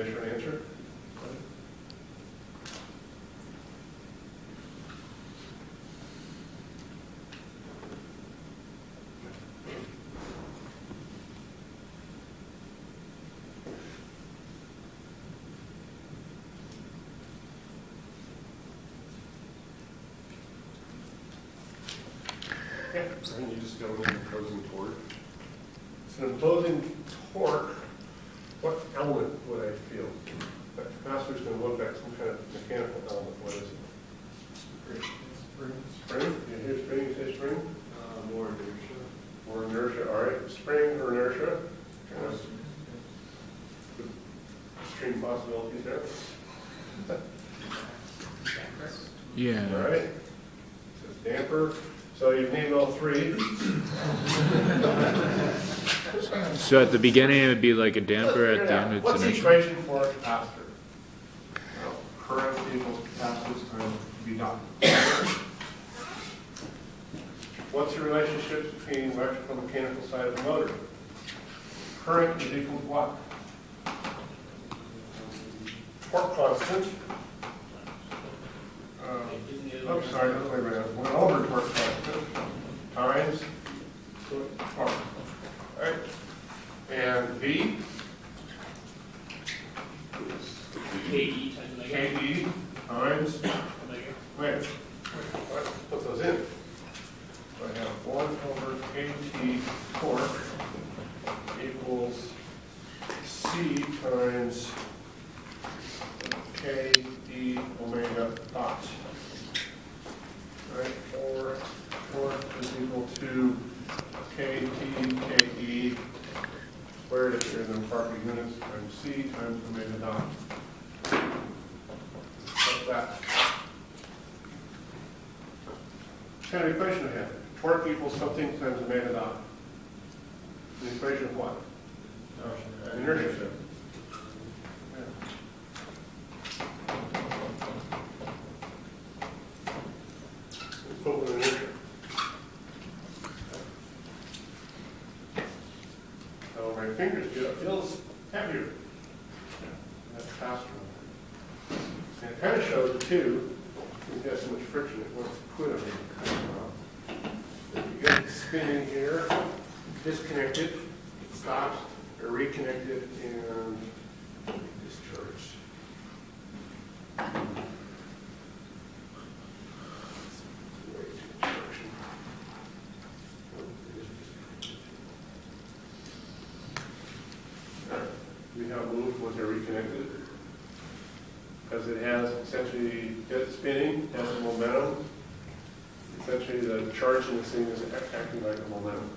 venture an answer? Yeah, and you just go with an opposing torque. So an opposing torque, what element would I feel? That capacitor's going to look like some kind of mechanical element. What is it? Spring? You hear spring, you say spring? More inertia. Or inertia, all right. Spring or inertia? Kind of extreme possibilities there. Yeah. All right. Says damper. So you've named all three. So at the beginning it would be like a damper, at the end it's What's the inertia. equation for a capacitor? Well, current equals capacitance times V dot. What's the relationship between the electrical and mechanical side of the motor? Current is equal to what? Torque constant. Oops, sorry, that's way around. 1 over torque constant times torque. All right. And V? KE times omega. KD times, Omega. wait, let's put those in. So I have 1 over KT torque equals C times KD omega dot. Right, or torque is equal to KT KE squared if you're in the proper units times C times omega dot. What's that? What kind of equation I have? Torque equals something times omega dot. The equation of what? Inertia. Yeah. Equivalent inertia. So my fingers feel, it feels heavier. That's faster. And it kind of shows too, we've got so much friction, it wants to quit on it. If you get it spinning here, disconnected, it stops, or reconnected, and discharge. We have moved once they're reconnected. Because it has essentially, it's spinning, has a momentum. Essentially, the charge in this thing is acting like a momentum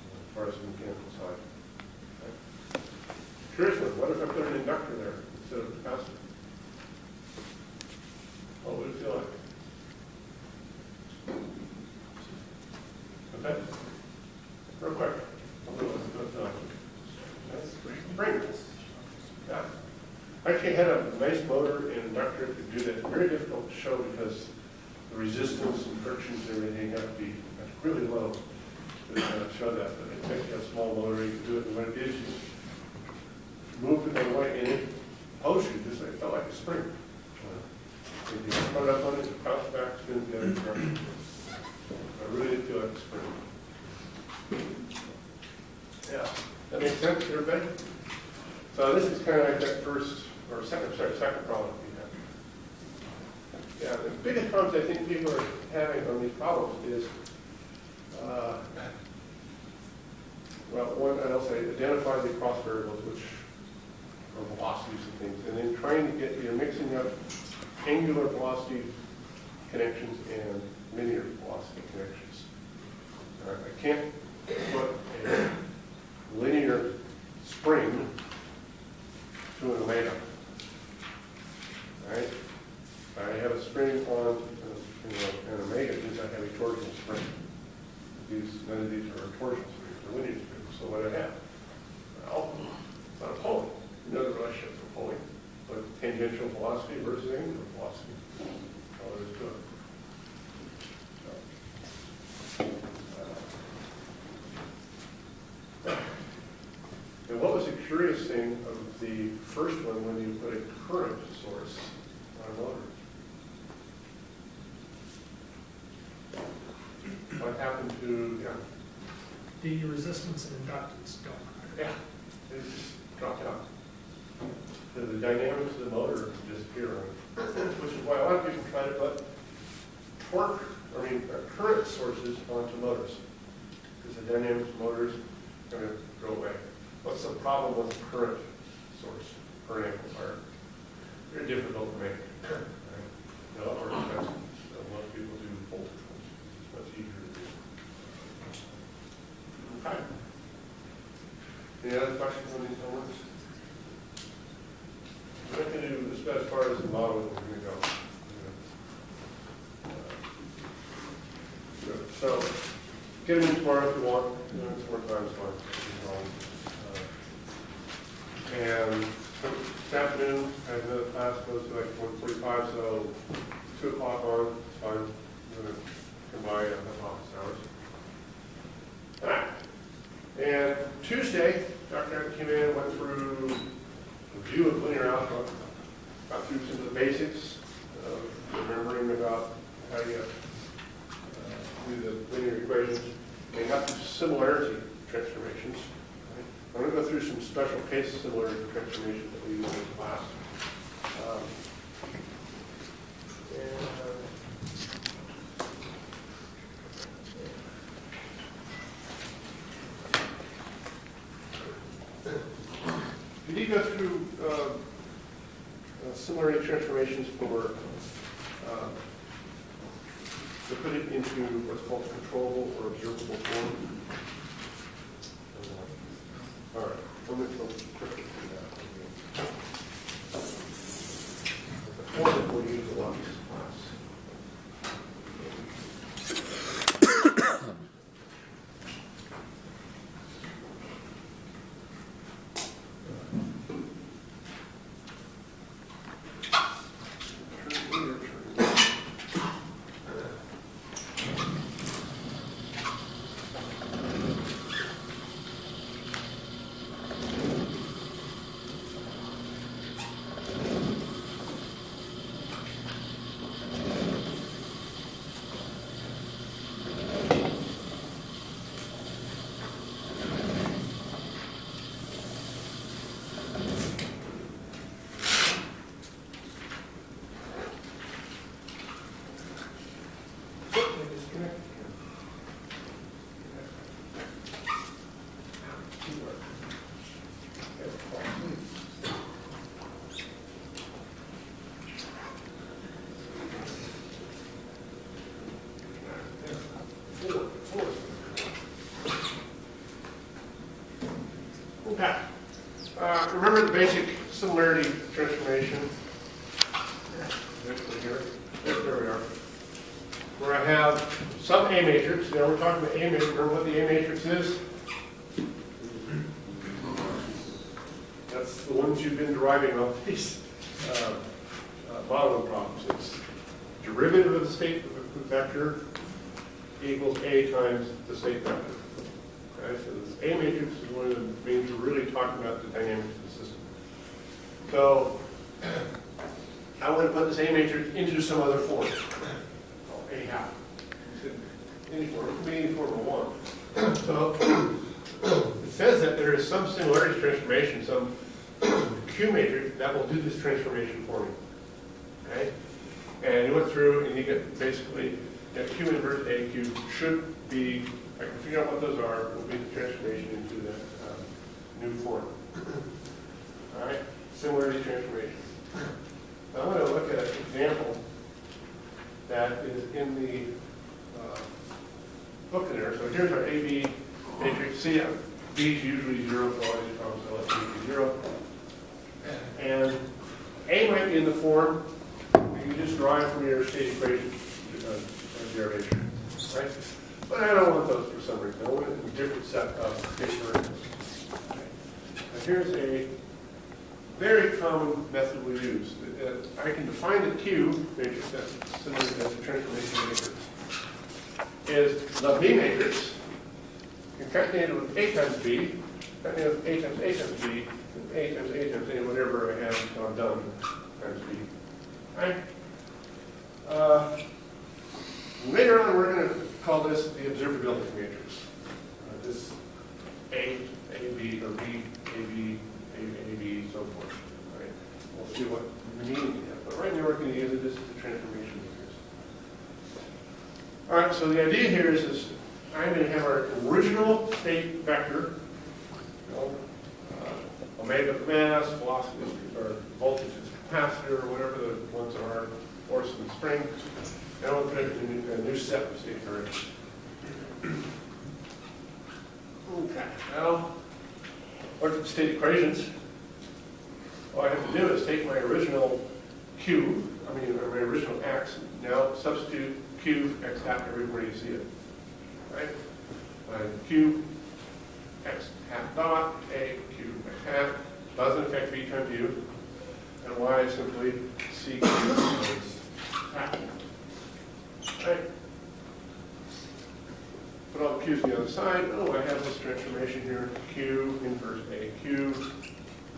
as far as the mechanical side. Okay. Curious one, what if I put an inductor there instead of a capacitor? What would it feel like? Okay? Real quick. What would it feel like? That's spring. Yeah. Actually, I had a nice motor and inductor that could do that. Very difficult to show because the resistance and frictions and everything have to be really low to show that. But I think you have a small motor, you can do it. And what it is, you move it that way and it pulls you just like, it felt like a spring. If you put it up on it, it bounces back, spins the other direction. I really did feel like a spring. Yeah. That makes sense to everybody? So this is kind of like that first, or second problem we have. Yeah, the biggest problems I think people are having on these problems is, well, one, I'll say, identify the cross variables, which are velocities and things, and then trying to get, you're mixing up angular velocity connections and linear velocity connections. I can't put a linear spring to an omega. Right? I have a spring on an omega, it means I have a torsional spring. None of these are torsional springs, they're linear springs. So what do I have? Well, it's not a pulling. You know the relationship for pulling, but tangential velocity versus angular velocity. That's all there is to it. And what was curious curious thing of the first one when you put a current source on a motor. What happened to, The resistance and inductance don't matter. it just dropped out. So the dynamics of the motor disappear, which is why a lot of people try to put current sources onto motors, because the dynamics of motors are going to go away. What's the problem with a current source, current amplifier? Very difficult to make. Right? A lot more expensive. So most people do voltage ones. It's much easier to do. Okay. Any other questions on these ones? We're going to do as far as the model we're going to go. Good. So, get them in tomorrow if you want. Some more time is fine. And this afternoon, I have another class goes to like 1:45, so 2 o'clock on, it's fine. I'm going to come by and have office hours. All right. And Tuesday, Dr. Evan came in and went through a review of linear algebra, got through some of the basics of remembering about how you do the linear equations, and got through similarity transformations. I'm going to go through some special case similarity transformations that we use in class. We did go through similarity transformations for to put it into what's called controllable or observable form. All right, I'm going to go quickly through that. The form that we'll use a lot in this class. Okay. Remember the basic similarity transformation? There we are. Where I have some A matrix. Now we're talking about A matrix. Remember what the A matrix is? That's the ones you've been deriving on these modeling problems. It's derivative of the state vector equals A times the state vector. Okay, so this A matrix is one of the things we're really talking about the dynamics of the system. So I want to put this A matrix into some other form, called A hat. Any form, it can be any form I want. So it says that there is some similarity transformation, some Q matrix that will do this transformation for me. Okay? And you went through and you get basically that Q inverse AQ should be, I can figure out what those are, will be the transformation into that new form. All right, similarity transformation. Now I'm going to look at an example that is in the book there. So here's our AB matrix. See, B is usually 0 for all these problems, so let's make it 0. And A might be in the form you just derive from your state equation derivation, right? But I don't want those for some reason. I want a different set of dictionaries. Okay. Now here's a very common method we use. I can define the Q matrix, that's similar to the transformation matrix, is the B matrix concatenated with A times B That means A times A times B, A times A times A, whatever I have until I'm done, times B. Right? Later on, we're going to call this the observability matrix. This A, B, or B, AB, AB, so forth. Right? We'll see what the meaning is. But right now, we're going to use it as a transformation matrix. All right, so the idea here is I'm going to have our original state vector, you know, omega the mass, velocity or voltage is capacitor, or whatever the ones are, force and spring. Now we'll put it in a new set of state variables. Okay, now, what are the state equations? All I have to do is take my original Q, or my original X, now substitute Q, X hat everywhere you see it. Right? Q, X hat dot, A, Q, X hat, doesn't affect V times U, and Y is simply C, Q, hat. Right? Put all the Q's on the other side. Oh, I have this transformation here. Q inverse A, Q,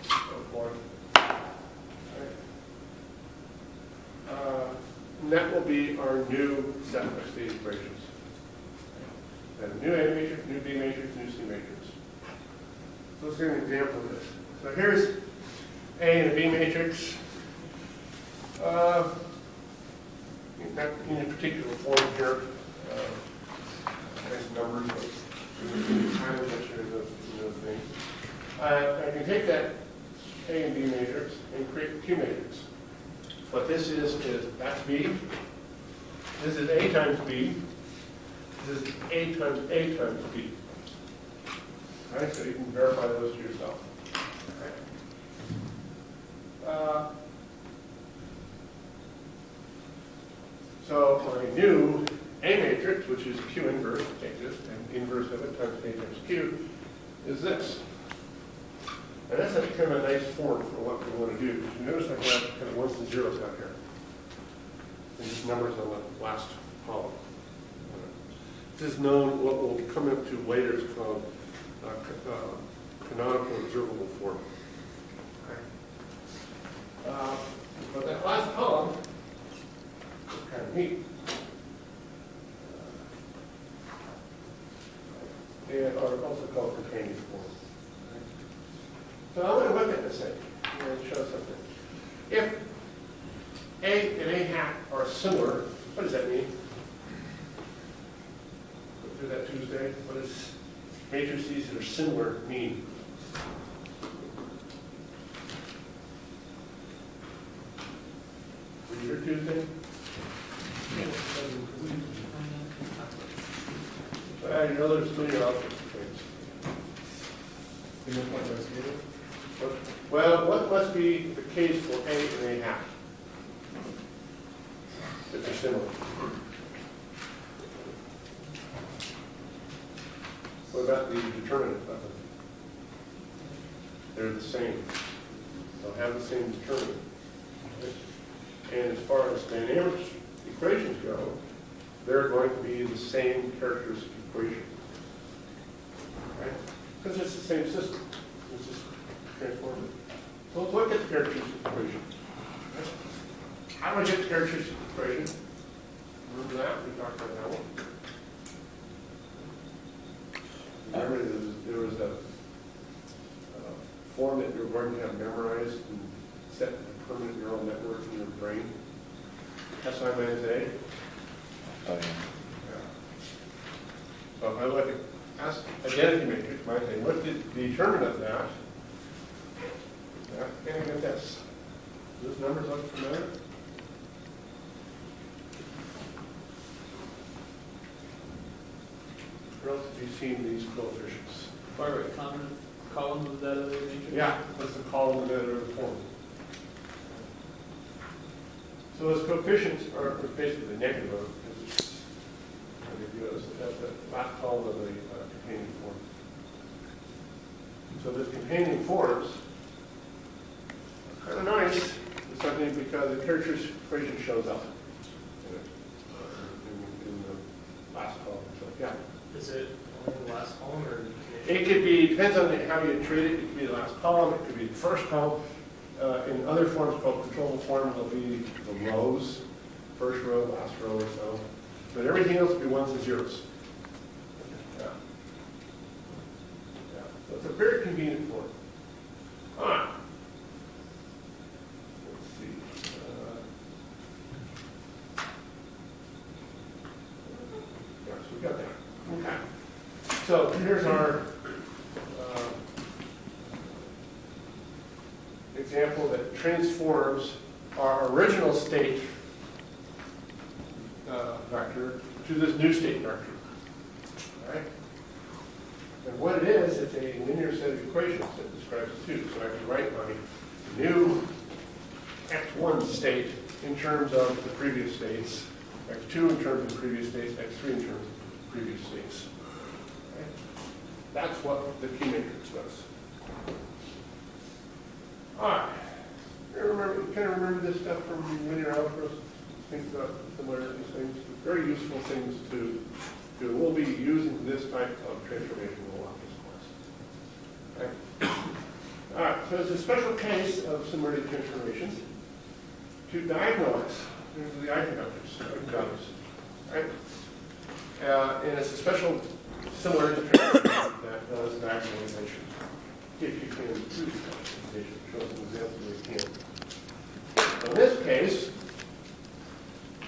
so forth. Right? And that will be our new set of state equations. And a new A matrix, new B matrix, new C matrix. So let's do an example of this. So here's A and a B matrix. Not in a particular form here. Nice numbers, but time measure in those things. I can take that A and B matrix and create a Q matrix. What this is that's B. This is A times B. This is A times B. All right, so you can verify those to yourself. All right. So my new A matrix, which is Q inverse, take this, and inverse of it times A times Q, is this. And that's kind of a nice form for what we want to do. You notice I have kind of ones and zeros out here. And just numbers on the last column. This is known, what we'll come up to later is called canonical observable form. Okay. But that last column is kind of neat. They are also called containing form. So I want to look at this thing and show something. If A and A hat are similar, what does that mean? Go through that Tuesday. What does matrices that are similar mean? Were you here Tuesday? Well, you know there's many options of things. Well, what must be the case for A and A hat? If they're similar. What about the determinant of them? They're the same. They'll have the same determinant. And as far as dynamic equations go, they're going to be the same characteristic equation. Right? Because it's the same system. It's just transformed. So let's look at the characteristic equation. How do I get the characteristic equation? Remember that? We talked about that one. Remember there was a form that you're going to have memorized and set a permanent neural network in your brain. SI minus A. Oh, yeah. So if I look at identity matrix, I might say, what's the determinant of that? And I get this. Those numbers look familiar? Where else have you seen these coefficients? Far right column of that other matrix? Yeah, that's the column that are the form. So those coefficients are basically negative because it's that's the last column of the containing form. So the containing forms are kind of nice. It's something because the characteristic equation shows up in the last column. So yeah. Is it only the last column or can It could be, depends on how you treat it, it could be the last column, it could be the first column. In other forms called controllable form, there'll be the rows, first row, last row or so. But everything else will be ones and zeros. Yeah. Yeah. So it's a very convenient form. All right. Let's see. Yeah, so we got that. Okay. So here's our example that transforms our original state vector to this new state vector. All right? And what it is, it's a linear set of equations that describes it too. So I can write my new x1 state in terms of the previous states, x2 in terms of the previous states, x3 in terms of the previous states. Okay? That's what the key matrix does. All right. You kind of remember this stuff from linear algebra? Think about similar these things. Very useful things to do. We'll be using this type of transformation a lot this class. Okay. All right. So it's a special case of similarity transformations to diagonalize. These are the eigenvectors. Right? And it's a special similarity transformation that does diagonalization. If you can do diagonalization, show some examples if you can. So in this case,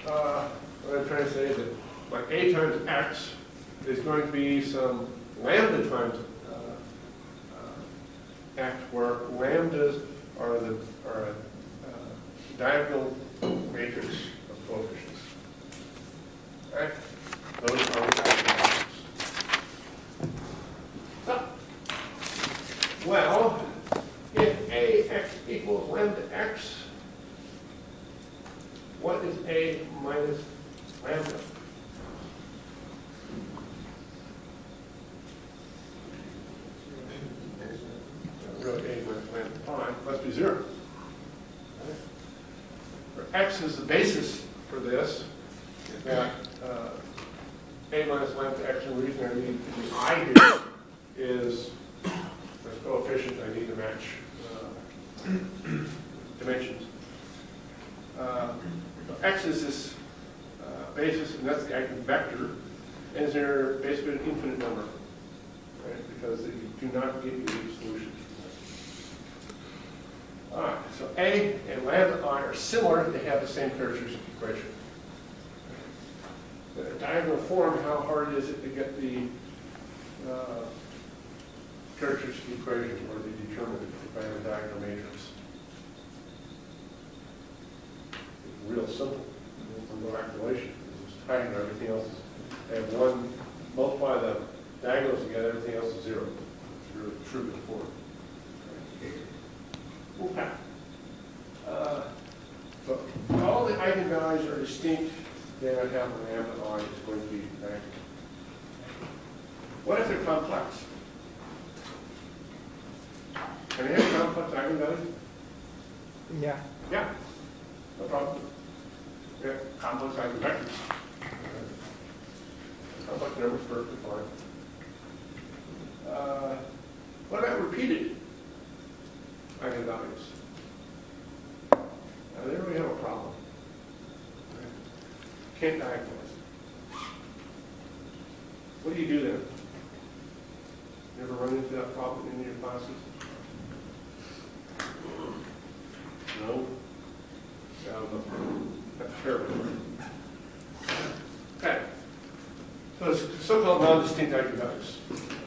what I'm trying to say is that like a times x is going to be some lambda times x, where lambdas are a diagonal matrix of coefficients. Right? Those are the diagonal matrices. So, well, if ax equals lambda x, what is a minus lambda? Really, a minus lambda prime must be 0. X is the basis for this. Is that a minus lambda x, and the reason I need the I here is the coefficient I need to match dimensions. X is this basis, and that's the eigenvector, and is there basically an infinite number, right? Because you do not get unique solutions. All right, so A and lambda I are similar. They have the same characteristic equation. The diagonal form, how hard is it to get the characteristic equation, or the determinant if I have a diagonal matrix? It's real simple. It's no calculation. It's just tying everything else. I have one, multiply the diagonals together, everything else is 0. It's really true before. Okay. So all the eigenvalues are distinct, then I have an lambda I is going to be diagonal. What if they're complex? Can I have complex eigenvalues? Yeah. Yeah, no problem. Yeah, complex eigenvectors. Complex numbers, perfectly fine. What about repeated eigenvalues? Now there we have a problem. Can't diagonalize it. What do you do then? You ever run into that problem in your classes? No? That's terrible. Okay. So it's so-called non-distinct eigenvalues.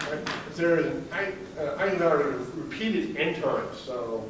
Right? If there is an eigenvalue repeated n times, so